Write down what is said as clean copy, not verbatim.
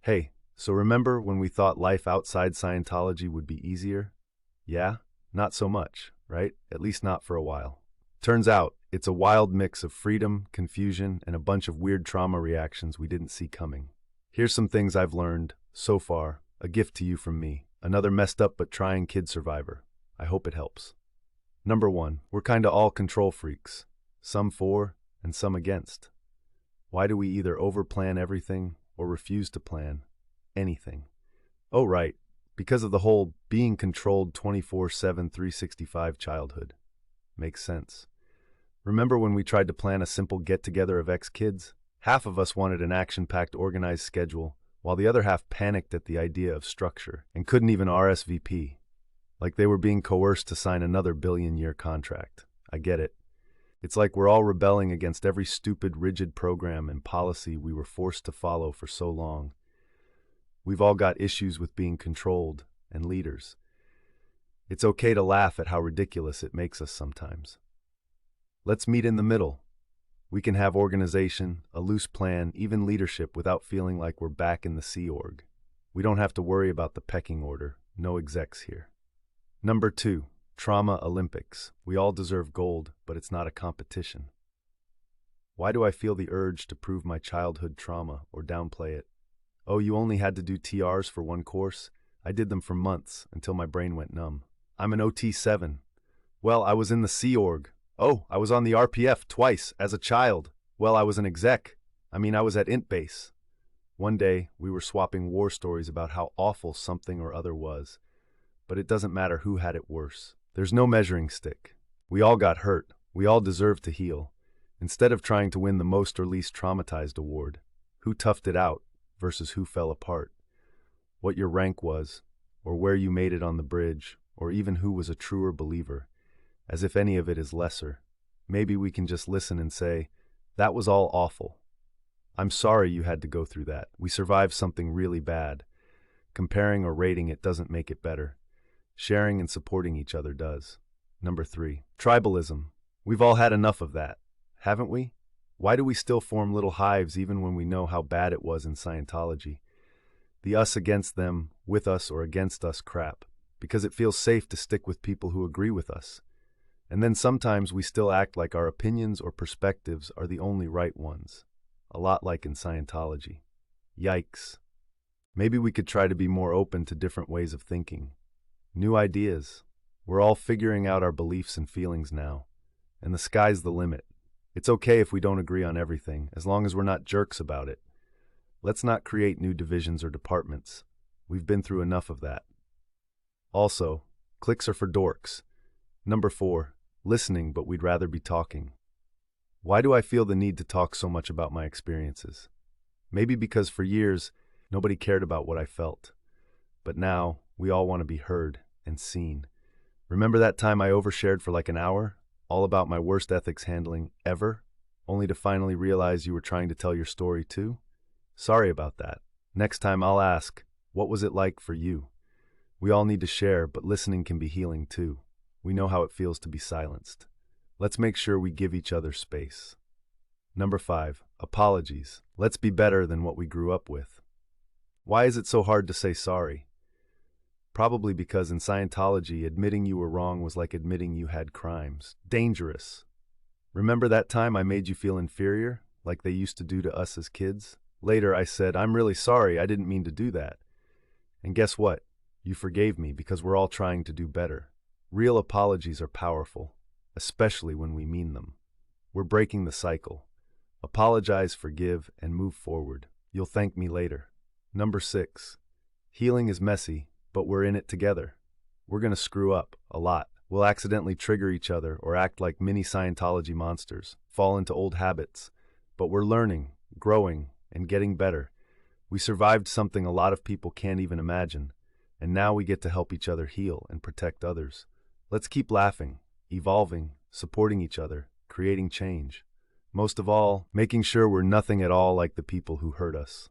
Hey, so remember when we thought life outside Scientology would be easier? Yeah? Not so much, right? At least not for a while. Turns out, it's a wild mix of freedom, confusion, and a bunch of weird trauma reactions we didn't see coming. Here's some things I've learned, so far, a gift to you from me, another messed up but trying kid survivor. I hope it helps. Number 1, we're kinda all control freaks. Some for, and some against. Why do we either overplan everything or refuse to plan anything? Oh, right, because of the whole being controlled 24/7, 365 childhood. Makes sense. Remember when we tried to plan a simple get-together of ex-kids? Half of us wanted an action-packed organized schedule, while the other half panicked at the idea of structure and couldn't even RSVP. Like they were being coerced to sign another billion-year contract. I get it. It's like we're all rebelling against every stupid, rigid program and policy we were forced to follow for so long. We've all got issues with being controlled and leaders. It's okay to laugh at how ridiculous it makes us sometimes. Let's meet in the middle. We can have organization, a loose plan, even leadership without feeling like we're back in the Sea Org. We don't have to worry about the pecking order. No execs here. Number 2. Trauma Olympics. We all deserve gold, but it's not a competition. Why do I feel the urge to prove my childhood trauma or downplay it? Oh, you only had to do TRs for one course? I did them for months until my brain went numb. I'm an OT7. Well, I was in the Sea Org. Oh, I was on the RPF twice as a child. Well, I was an exec. I was at Int Base. One day, we were swapping war stories about how awful something or other was. But it doesn't matter who had it worse. There's no measuring stick. We all got hurt. We all deserve to heal. Instead of trying to win the most or least traumatized award, who toughed it out versus who fell apart, what your rank was, or where you made it on the bridge, or even who was a truer believer, as if any of it is lesser. Maybe we can just listen and say, that was all awful. I'm sorry you had to go through that. We survived something really bad. Comparing or rating it doesn't make it better. Sharing and supporting each other does. Number 3. Tribalism. We've all had enough of that, haven't we? Why do we still form little hives even when we know how bad it was in Scientology? The us against them, with us or against us crap. Because it feels safe to stick with people who agree with us. And then sometimes we still act like our opinions or perspectives are the only right ones. A lot like in Scientology. Yikes. Maybe we could try to be more open to different ways of thinking. New ideas. We're all figuring out our beliefs and feelings now. And the sky's the limit. It's okay if we don't agree on everything, as long as we're not jerks about it. Let's not create new divisions or departments. We've been through enough of that. Also, cliques are for dorks. Number 4. Listening, but we'd rather be talking. Why do I feel the need to talk so much about my experiences? Maybe because for years, nobody cared about what I felt. But now, we all want to be heard and seen. Remember that time I overshared for like an hour? All about my worst ethics handling ever? Only to finally realize you were trying to tell your story too? Sorry about that. Next time I'll ask, what was it like for you? We all need to share, but listening can be healing too. We know how it feels to be silenced. Let's make sure we give each other space. Number 5. Apologies. Let's be better than what we grew up with. Why is it so hard to say sorry? Probably because in Scientology, admitting you were wrong was like admitting you had crimes. Dangerous. Remember that time I made you feel inferior, like they used to do to us as kids? Later I said, I'm really sorry, I didn't mean to do that. And guess what? You forgave me because we're all trying to do better. Real apologies are powerful, especially when we mean them. We're breaking the cycle. Apologize, forgive, and move forward. You'll thank me later. Number 6. Healing is messy, but we're in it together. We're gonna screw up, a lot. We'll accidentally trigger each other or act like mini Scientology monsters, fall into old habits. But we're learning, growing, and getting better. We survived something a lot of people can't even imagine, and now we get to help each other heal and protect others. Let's keep laughing, evolving, supporting each other, creating change. Most of all, making sure we're nothing at all like the people who hurt us.